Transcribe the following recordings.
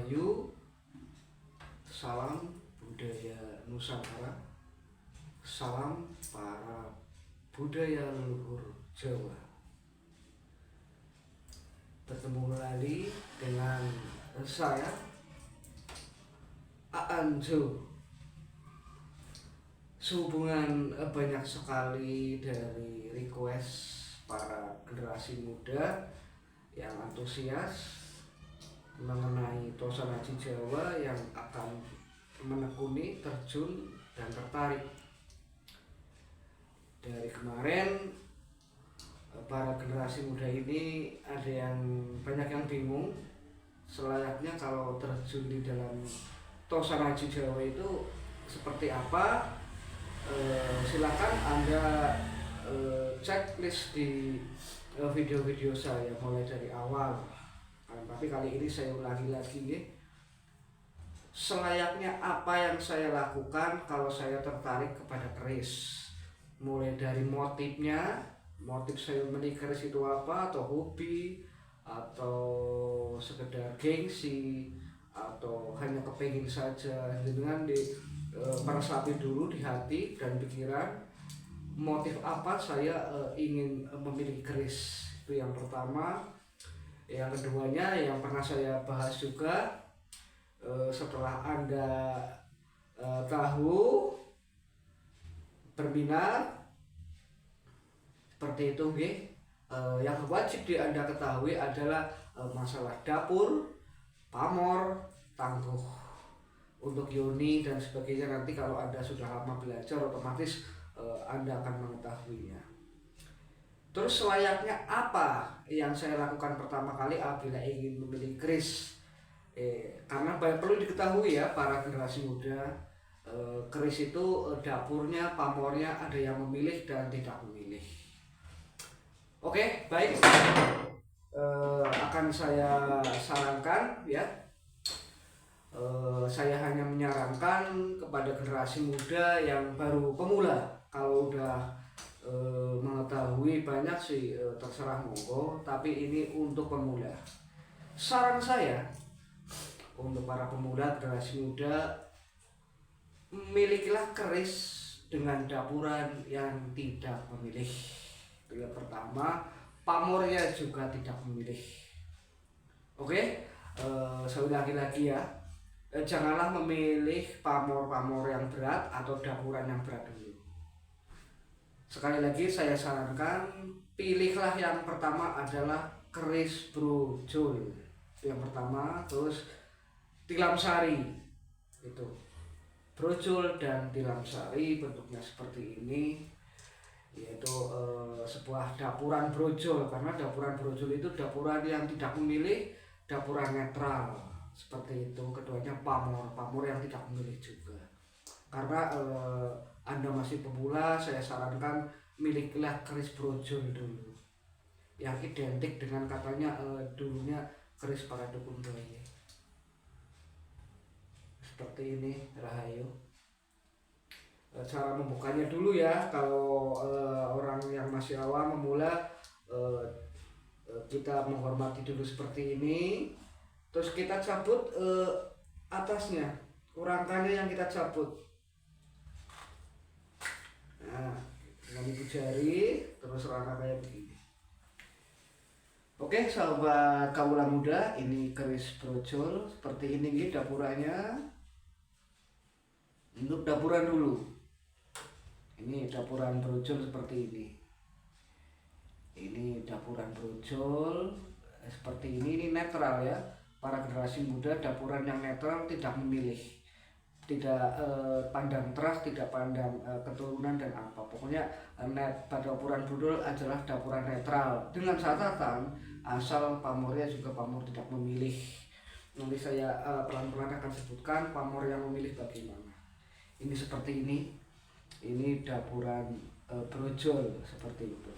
Rahayu, salam budaya Nusantara, salam para budaya leluhur Jawa. Bertemu kembali dengan saya, Aanjo. Sehubungan banyak sekali dari request para generasi muda yang antusias mengenai Tosan Aji Jawa yang akan menekuni, terjun, dan tertarik. Dari kemarin para generasi muda ini ada yang banyak yang bingung selayaknya kalau terjun di dalam Tosan Aji Jawa itu seperti apa. Silakan Anda checklist di video-video saya mulai dari awal. Tapi kali ini saya ulangi lagi ya. Selayaknya apa yang saya lakukan kalau saya tertarik kepada keris. Mulai dari motifnya, motif saya memilih keris itu apa, atau hobi, atau sekedar gengsi, atau hanya kepingin saja dengan meresapi dulu di hati dan pikiran motif apa saya ingin memilih keris. Itu yang pertama. Yang keduanya yang pernah saya bahas juga, setelah Anda tahu, berminat seperti itu yang wajib Anda ketahui adalah masalah dapur, pamor, tangguh untuk yoni dan sebagainya. Nanti kalau Anda sudah lama belajar, otomatis Anda akan mengetahuinya. Terus selayaknya apa yang saya lakukan pertama kali apabila ingin memilih keris? Karena perlu diketahui ya para generasi muda, keris itu dapurnya, pamornya ada yang memilih dan tidak memilih. Oke, baik. Akan saya sarankan ya. Saya hanya menyarankan kepada generasi muda yang baru pemula. Kalau udah mengetahui banyak sih terserah monggo, tapi ini untuk pemula. Saran saya untuk para pemula, generasi muda, milikilah keris dengan dapuran yang tidak memilih. Itu yang pertama. Pamornya juga tidak memilih. Oke, saya ulangi lagi ya. Janganlah memilih pamor-pamor yang berat atau dapuran yang berat dulu. Sekali lagi saya sarankan, pilihlah yang pertama adalah keris brojol. Itu yang pertama. Terus tilam sari, itu brojol dan tilam sari bentuknya seperti ini, yaitu sebuah dapuran brojol. Karena dapuran brojol itu dapuran yang tidak memilih, dapuran netral seperti itu. Keduanya pamor yang tidak memilih juga. Karena Anda masih pemula, saya sarankan milikilah keris brojol dulu, yang identik dengan katanya dulunya keris para dukun bayi. Seperti ini Rahayu. Cara membukanya dulu ya. Kalau orang yang masih awam memula, kita menghormati dulu seperti ini. Terus kita cabut atasnya, rangkanya yang kita cabut. Nah, dengan ibu jari, terus rangka kayak begini. Oke, sahabat kawula muda, ini keris brojol seperti ini dapurannya. Untuk dapuran dulu. Ini dapuran brojol seperti ini. Ini dapuran brojol seperti ini netral ya. Para generasi muda, dapuran yang netral, tidak memilih, tidak pandang teras, tidak pandang keturunan dan apa. Pokoknya pada dapuran brojol adalah dapuran netral dengan catatan asal pamornya juga pamor tidak memilih. Nanti saya pelan-pelan akan sebutkan pamor yang memilih bagaimana. Ini seperti ini. Ini dapuran brojol seperti itu.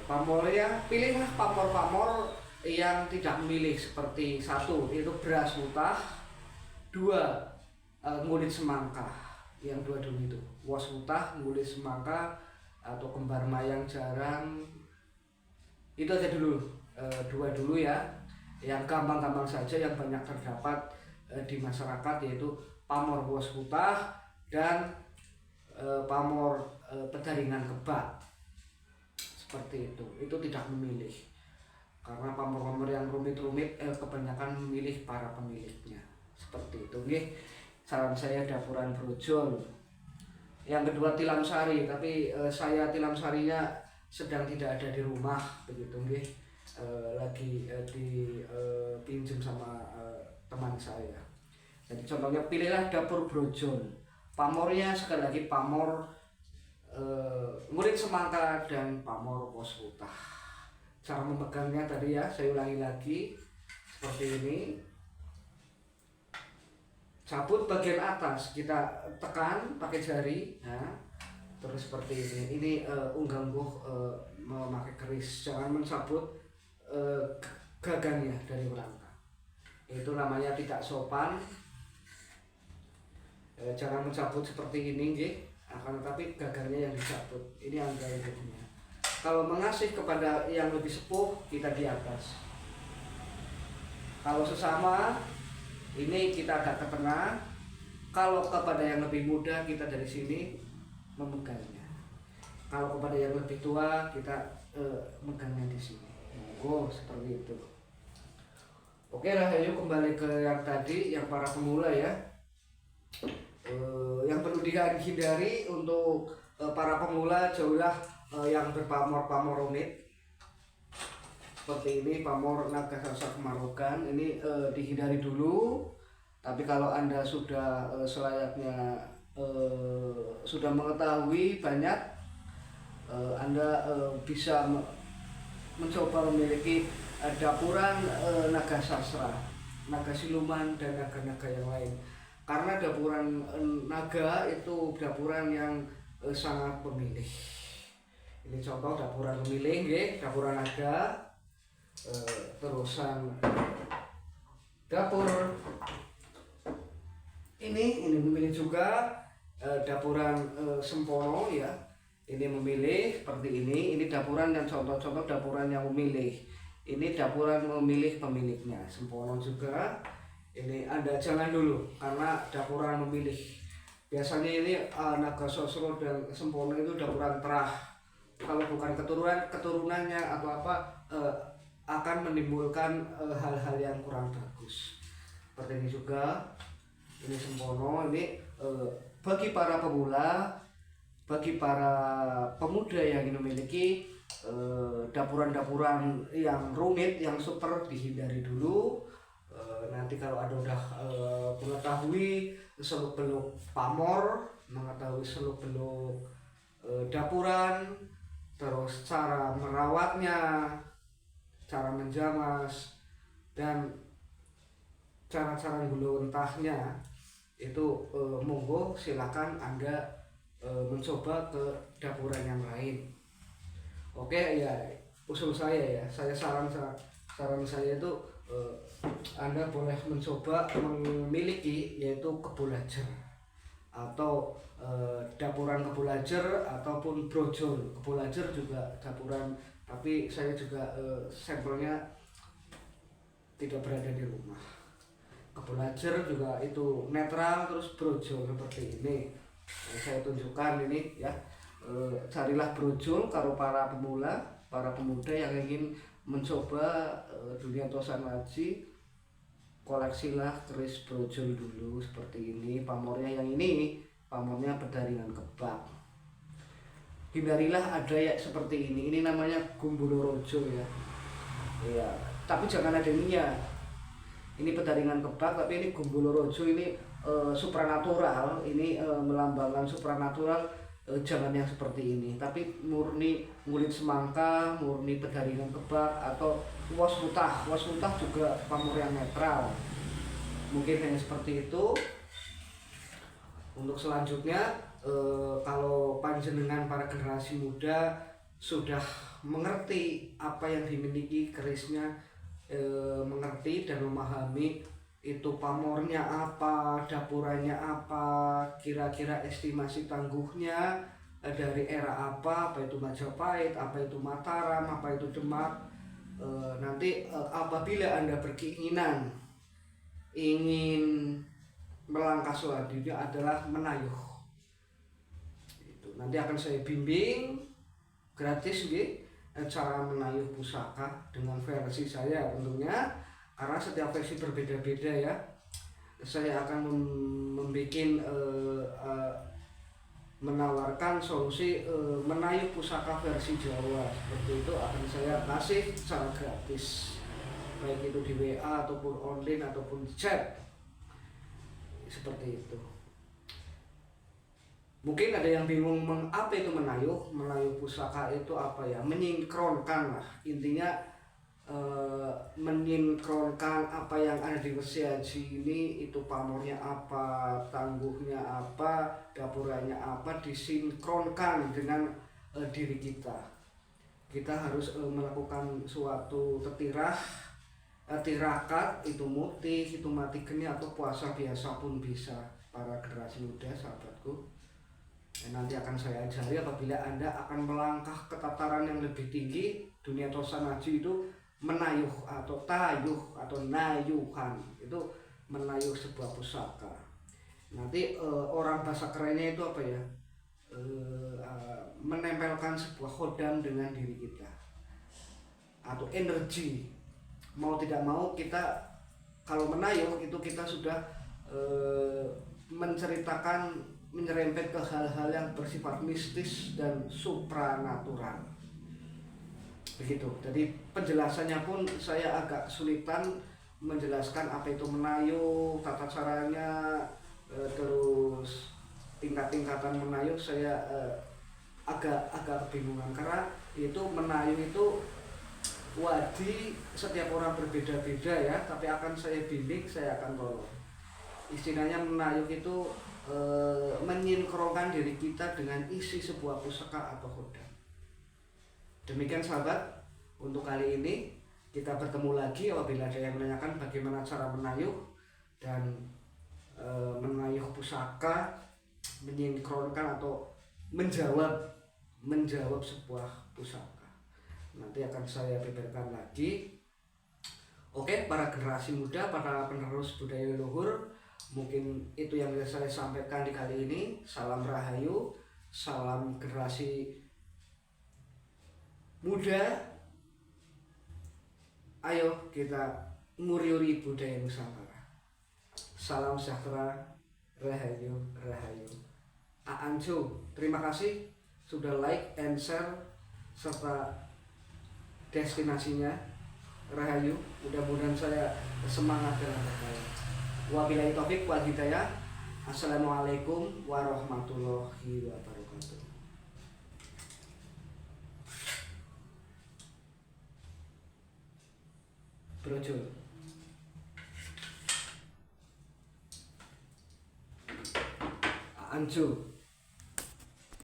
Pamornya, pilihlah pamor-pamor yang tidak memilih, seperti satu itu beras mutah, dua ngulit semangka. Yang dua dulu itu wos mutah, ngulit semangka, atau kembar mayang jarang. Itu aja dulu, dua dulu ya. yang gampang-gampang saja yang banyak terdapat di masyarakat, yaitu pamor wos putah dan pamor pedaringan kebak. Seperti itu tidak memilih, karena pamor-pamor yang rumit-rumit kebanyakan memilih para pemiliknya. Seperti itu nggih. Saran saya dapuran brojol. Yang kedua tilam sari, tapi saya tilam sarinya sedang tidak ada di rumah begitu nggih. Lagi dipinjam sama teman saya. Jadi contohnya pilihlah dapur brojol. Pamornya sekali lagi pamor ngulit semangka dan pamor wos putah. Cara memegangnya tadi ya, saya ulangi lagi seperti ini. Cabut bagian atas, kita tekan pakai jari, ya. Terus seperti ini. Ini unggah-ungguh memakai keris, jangan mencabut gagangnya dari belakang. Itu namanya tidak sopan. Jangan mencabut seperti ini, nggih. Akan tetapi gagangnya yang dicabut. Ini angka hidupnya. Kalau mengasih kepada yang lebih sepuh, kita di atas. Kalau sesama, ini kita agak ke tengah. Kalau kepada yang lebih muda, kita dari sini memegangnya. Kalau kepada yang lebih tua, kita megangnya di sini. Oh, seperti itu. Oke lah, ayo kembali ke yang tadi, yang para pemula ya. Yang perlu dihindari untuk para pemula, jauhlah yang berpamor-pamor rumit seperti ini, pamor naga sasa kemarukan. Ini dihindari dulu. Tapi kalau Anda sudah selayaknya sudah mengetahui banyak, Anda bisa mencoba memiliki dapuran naga sasra, naga siluman, dan naga-naga yang lain. Karena dapuran naga itu dapuran yang sangat pemilih. Ini contoh dapuran pemilih, nggih, dapuran naga. Terusan dapur ini memilih juga dapuran sempono ya. Ini memilih seperti ini. Ini dapuran dan contoh-contoh dapuran yang memilih. Ini dapuran memilih pemiliknya. Sempono juga. Ini Anda jangan dulu, karena dapuran memilih. Biasanya ini naga sosro dan sempono itu dapuran terah. Kalau bukan keturunannya atau apa, akan menimbulkan hal-hal yang kurang bagus. Seperti ini juga. Ini sempono. Ini bagi para pemula, bagi para pemuda yang ingin memiliki dapuran-dapuran yang rumit, yang super, dihindari dulu. Nanti kalau Anda udah mengetahui seluk-beluk pamor, mengetahui seluk-beluk dapuran, terus cara merawatnya, cara menjamas, dan cara-cara gulu entahnya, itu monggo silakan Anda mencoba ke dapuran yang lain. Oke ya, usul saya ya, saran saya itu Anda boleh mencoba memiliki, yaitu kebulajer atau dapuran kebulajer ataupun brojol. Kebulajer juga dapuran, tapi saya juga sampelnya tidak berada di rumah. Kebulajer juga itu netral, terus brojol seperti ini. Saya tunjukkan ini ya. Carilah brojol kalau para pemula, para pemuda yang ingin mencoba dunia tosan laji, koleksilah keris brojol dulu seperti ini. Pamornya yang ini, pamornya pedaringan kebak. Hindarilah ada ya seperti ini. Ini namanya Gumbolo Rojo ya. Iya, tapi jangan ada niat. Ini pedaringan kebak, tapi ini Gumbolo Rojo, ini supranatural. Ini melambangkan supranatural. Jangan yang seperti ini, tapi murni ngulit semangka, murni pedaringan kebak, atau wos putah. Wos putah juga pamor yang netral. Mungkin hanya seperti itu. Untuk selanjutnya, kalau panjenengan para generasi muda sudah mengerti apa yang dimiliki kerisnya, mengerti dan memahami itu pamornya apa, dapurannya apa, kira-kira estimasi tangguhnya dari era apa itu Majapahit, apa itu Mataram, apa itu Demak, nanti apabila Anda berkeinginan ingin melangkah selanjutnya adalah menayuh. Itu nanti akan saya bimbing gratis cara menayuh pusaka dengan versi saya tentunya, karena setiap versi berbeda-beda ya. Saya akan membuat menawarkan solusi menayuh pusaka versi Jawa seperti itu, akan saya kasih secara gratis, baik itu di WA ataupun online ataupun chat seperti itu. Mungkin ada yang bingung apa itu menayuh pusaka itu apa ya, menyinkronkan lah intinya, menyinkronkan apa yang ada di Wesiaji ini, itu pamornya apa, tangguhnya apa, dapuranya apa, disinkronkan dengan diri kita. Kita harus melakukan suatu tirakat, itu mukti, itu mati geni, atau puasa biasa pun bisa, para generasi muda sahabatku. Dan nanti akan saya ajari apabila Anda akan melangkah ke tataran yang lebih tinggi dunia tosanaji itu, menayuh atau tayuh atau nayuhan, itu menayuh sebuah pusaka. Nanti orang bahasa kerennya itu apa ya, menempelkan sebuah khodam dengan diri kita atau energi. Mau tidak mau kita kalau menayuh itu kita sudah menceritakan, menyerempet ke hal-hal yang bersifat mistis dan supranatural. Begitu. Jadi penjelasannya pun saya agak kesulitan menjelaskan apa itu menayuh, tata caranya, terus tingkat-tingkatan menayuh. Saya agak kebingungan karena itu menayuh itu wadi setiap orang berbeda-beda ya, tapi akan saya bimbing, saya akan tolong. Istilahnya menayuh itu menyinkronkan diri kita dengan isi sebuah pusaka atau khodam. Demikian sahabat, untuk kali ini kita bertemu lagi. Apabila ada yang menanyakan bagaimana cara menayuh dan menayuh pusaka, menyinkronkan atau menjawab sebuah pusaka, nanti akan saya beberkan lagi. Oke, para generasi muda, para penerus budaya leluhur, mungkin itu yang bisa saya sampaikan di kali ini. Salam Rahayu, salam generasi muda. Ayo kita nguri-uri budaya Nusantara. Salam sejahtera, Rahayu, Rahayu. Aanjo, terima kasih sudah like and share serta destinasinya. Rahayu, mudah-mudahan saya semangat dalam berkarya. Wabillahi taufik wal hidayah. Assalamualaikum warahmatullahi wabarakatuh. Brojol. Anjo.